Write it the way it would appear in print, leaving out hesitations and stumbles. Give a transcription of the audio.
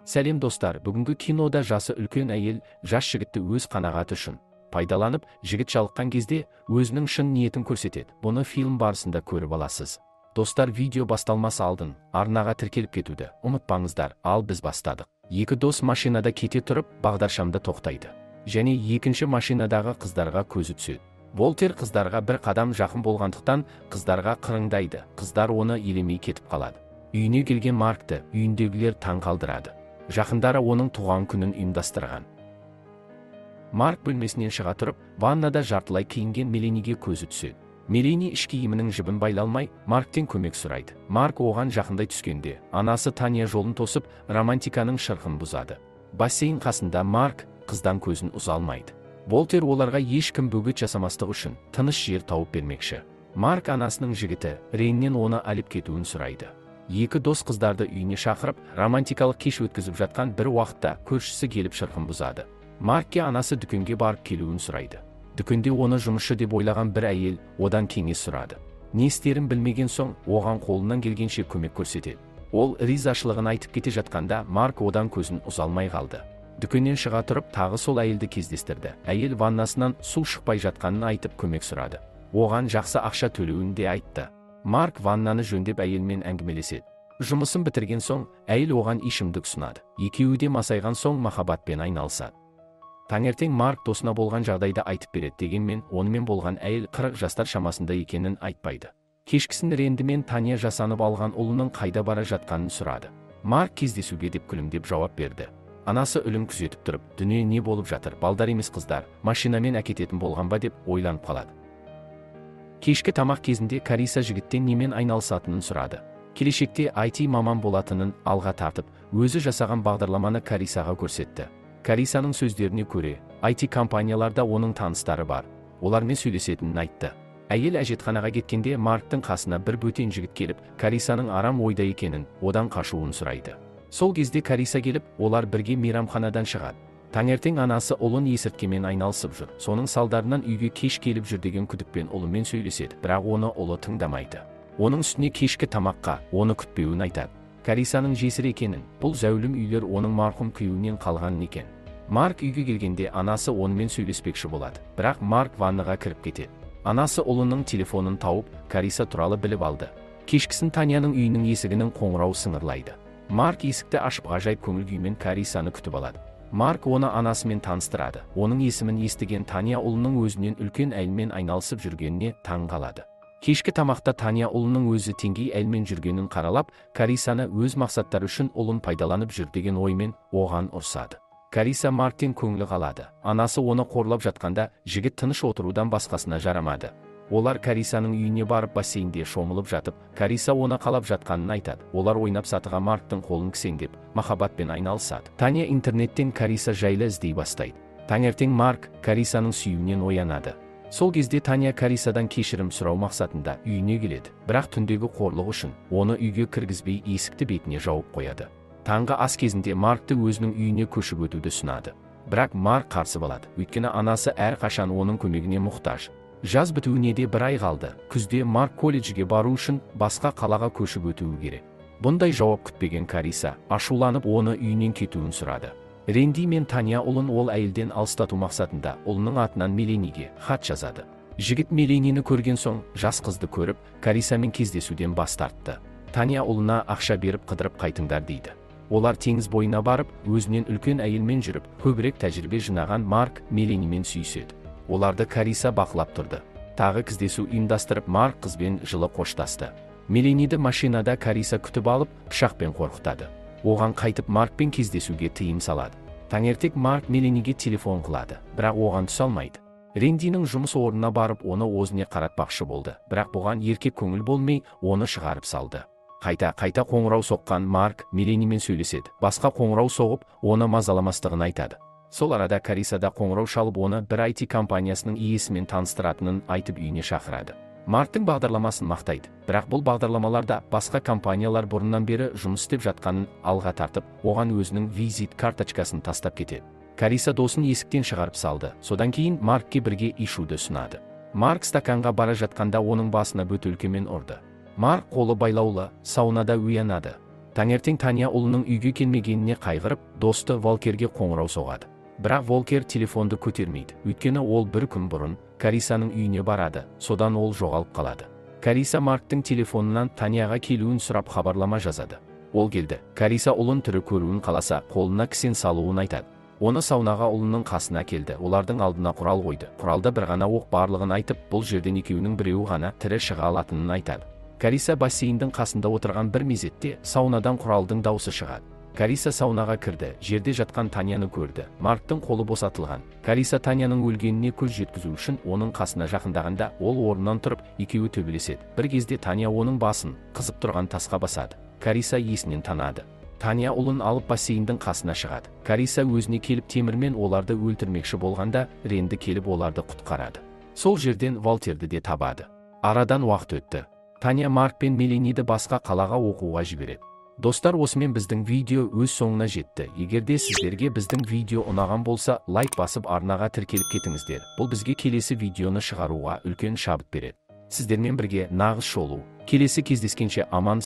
Сәлем достар, бүгінгі кинода жасы үлкен әйел жас жігітті өз қанағаты үшін пайдаланып, жігіт жалыққан кезде өзінің шын ниетін көрсетеді. Бұны фильм барысында көріп аласыз. Достар, видео басталмас алдын арнаға тіркеліп кетуді ұмытпаңыздар. Ал біз бастадық. Екі дос машинада кете тұрып, бағдаршамда тоқтайды. Және екінші машинадағы қыздарға көзі түседі. Волтер қыздарға бір қадам жақын болғандықтан қыздарға қырыңдайды. Қыздар оны елемей кетіп қалады. Үйіне келген Маркты үйіндегілер таң қалдырады. Жақындары оның туған күнін ұйымдастырған. Марк бөлмесінен шыға тұрып, ваннада жартылай киінген Меланиге көзі түседі. Мелани іш киімінің жібін байламай, Марктен көмек сұрайды. Марк оған жақындай түскенде, анасы Таня жолын тосып, романтиканың шырқын бұзады. Бассейн қасында Марк қыздан көзін ұза алмайды. Волтер оларға ешкім бөгет жасамастығы үшін тыныш жер тауып бермекші. Марк анасының жігіті Рейннен оны алып кетуін сұрайды. Екі дос қыздарды үйіне шақырып, романтикалық кеш өткізіп жатқан бір уақытта көршісі келіп шырқын бұзады. Маркке анасы дүкенге барып келуін сұрайды. Дүкенде оны жұмысшы деп ойлаған бір әйел одан кеңес сұрады. Не істерін білмеген соң, оған қолынан келгенше көмек көрсетеді. Ол ризашылығын айтып кете жатқанда, Марк одан көзін ұза алмай қалды. Дүкеннен шыға тұрып, тағы сол әйелді кездестірді. Әйел ваннасынан су шықпай жатқанын айтып көмек сұрады. Оған жақсы ақша төлеуін де айтты. Марк ваннаны жөндеп әйелмен әңгімелеседі. Жұмысын бітірген соң, әйел оған ішімдік ұсынады. Екеуі де масайған соң махаббатпен айналысады. Таңертең Марк досына болған жағдайды айтып береді, дегенмен онымен болған әйел 40 жастар шамасында екенін айтпайды. Кешкісін Рэнди мен Таня жасанып алған ұлының қайда бара жатқанын сұрады. Марк кездесуге деп күлімдеп жауап берді. Анасы үлім күзетіп тұрып, дүние не болып жатыр, балдар емес қыздар, машинамен әкететін болған ба деп ойланып қалады. Кешкі тамақ кезінде Кариса жігіттен немен айналысатынын сұрады. Келешекте IT маман болатынын алға тартып, өзі жасаған бағдарламаны Карисаға көрсетті. Карисаның сөздеріне көре, IT компанияларда оның таныстары бар. Олармен сөйлесетінін айтты. Әйел әжетханаға кеткенде Марктың қасына бір бөтен жігіт келіп, Карисаның арам ойда екенін, одан қашуын сұрайды. Сол кезде Кариса келіп, олар бірге мейрамханадан шығады. Таңертең анасы ұлын есірткімен айналысып жүр. Соның салдарынан үйге кеш келіп жүр деген күдікпен ұлымен сөйлеседі, бірақ оны ұлы тыңдамайды. Оның үстіне кешкі тамаққа оны күтпеуін айтады. Карисаның жесір екенін, бұл зәулім үйлер оның марқұм күйеуінен қалған екен. Марк үйге келгенде анасы онымен сөйлеспекші болады, бірақ Марк ваннаға кіріп кетеді. Анасы ұлының телефонын тауып, Кариса туралы біліп алды. Кешкісін Таняның үйінің есігінің қоңырауы сыңғырлайды. Марк есікті ашып ғажайып көңіл күймен Карисаны күтіп алады. Марк оны анасымен таныстырады. Оның есімін естіген Таня ұлының өзінен үлкен әйелмен айналысып жүргеніне таң қалады. Кешкі тамақта Таня ұлының өзі теңгей әйелмен жүргенін қаралап, Карисаны өз мақсаттары үшін ұлын пайдаланып жүр деген оймен оған ұрсады. Кариса Марктен көңілі қалады. Анасы оны қорлап жатқанда, жігіт тыныш отырудан басқасына жарамады. Олар Карисаның үйіне барып бассейнде шомылып жатып, Кариса оны қалап жатқанын айтады. Олар ойнап сатыға Марктың қолын кісендеп, махаббатпен айналысады. Таня интернеттен Кариса жайлы іздей бастайды. Таңертең Марк Карисаның сүйуінен оянады. Сол кезде Таня Карисадан кешірім сұрау мақсатында үйіне келеді. Бірақ түндегі қорлық үшін оны үйге кіргізбей есікті бетіне жауып қояды. Таңғы ас кезінде Маркты өзінің үйіне көшіп өтуді ұсынады. Бірақ Марк қарсы болады, өйткені анасы әрқашан оның көмегіне мұқтаж. Жаз бітуіне де бір ай қалды. Күзде Марк колледжге бару үшін басқа қалаға көшіп өтуі керек. Бұндай жауап күтпеген Кариса ашуланып оны үйінен кетуін сұрады. Рэнди мен Таня ұлын ол әйелден алыстату мақсатында ұлының атынан Меланиге хат жазады. Жігіт Меланины көрген соң, жас қызды көріп, Карисамен кездесуден бас тартты. Таня ұлына ақша беріп қыдырып қайтыңдар дейді. Олар теңіз бойына барып, өзінен үлкен әйелмен жүріп, көбірек тәжірибе жинаған Марк Меланимен сүйіседі. Оларды Кариса бақылап тұрды. Тағы кездесу ұйымдастырып, Марк қызбен жылы қоштасты. Меланиді машинада Кариса күтіп алып, пышақпен қорқытады. Оған қайтып Маркпен кездесуге тыйым салады. Таңертең Марк Меланиге телефон қылады, бірақ оған түсе алмайды. Рэндиның жұмыс орнына барып, оны өзіне қаратпақшы болды, бірақ бұған еркек көңіл болмай, оны шығарып салды. Қайта қоңырау соққан Марк Меланимен сөйлеседі. Басқа қоңырау соғып, оны мазаламастығын айтады. Сол арада Кариса да қоңырау шалып, оны бір IT компаниясының иесімен таныстыратынын айтып үйіне шақырады. Марктың бағдарламасын мақтайды, бірақ бұл бағдарламаларда басқа компаниялар бұрыннан бері жұмыс істеп жатқанын алға тартып, оған өзінің визит карточкасын тастап кетеді. Кариса досын есіктен шығарып салды. Содан кейін Маркке бірге ішуді ұсынады. Марк стаканға бара жатқанда оның басына бөтелкемен ұрды. Марк қолы байлаулы, саунада оянады. Таңертең Таня ұлының үйге келмегеніне қайғырып, досты Волкерге қоңырау соғады. Бірақ Волкер телефонды көтермейді, өйткені ол бір күн бұрын Карисаның үйіне барады, содан ол жоғалып қалады. Кариса Марктың телефонынан Таняға келуін сұрап хабарлама жазады. Ол келді. Кариса ұлын тірі көруін қаласа, қолына кісен салуын айтады. Оны саунаға ұлының қасына келді. Олардың алдына құрал қойды. Құралда бір ғана оқ барлығын айтып, бұл жерден екеуінің біреуі ғана тірі шыға алатынын айтады. Кариса бассейндің қасында отырған бір мезетте саунадан құралдың даусы шығады. Кариса саунаға кірді, жерде жатқан Таняны көрді. Марктың қолы босатылған. Кариса Таняның өлгеніне көз жеткізу үшін оның қасына жақындағанда, ол орнынан тұрып, екеуі төбелеседі. Бір кезде Таня оның басын қызып тұрған тасқа басады. Кариса есінен танады. Таня ұлын алып бассейндің қасына шығады. Кариса өзіне келіп темірмен оларды өлтірмекші болғанда, Ренді келіп оларды құтқарады. Сол жерден Волтерді де табады. Арадан уақыт өтті. Таня Марк пен Меланиді басқа қалаға оқуға жібереді. Достар, осымен біздің видео өз соңына жетті. Егерде сіздерге біздің видео ұнаған болса, лайк басып арнаға тіркеліп кетіңіздер. Бұл бізге келесі видеоны шығаруға үлкен шабыт береді. Сіздермен бірге нағыз шолу. Келесі кездескенше аман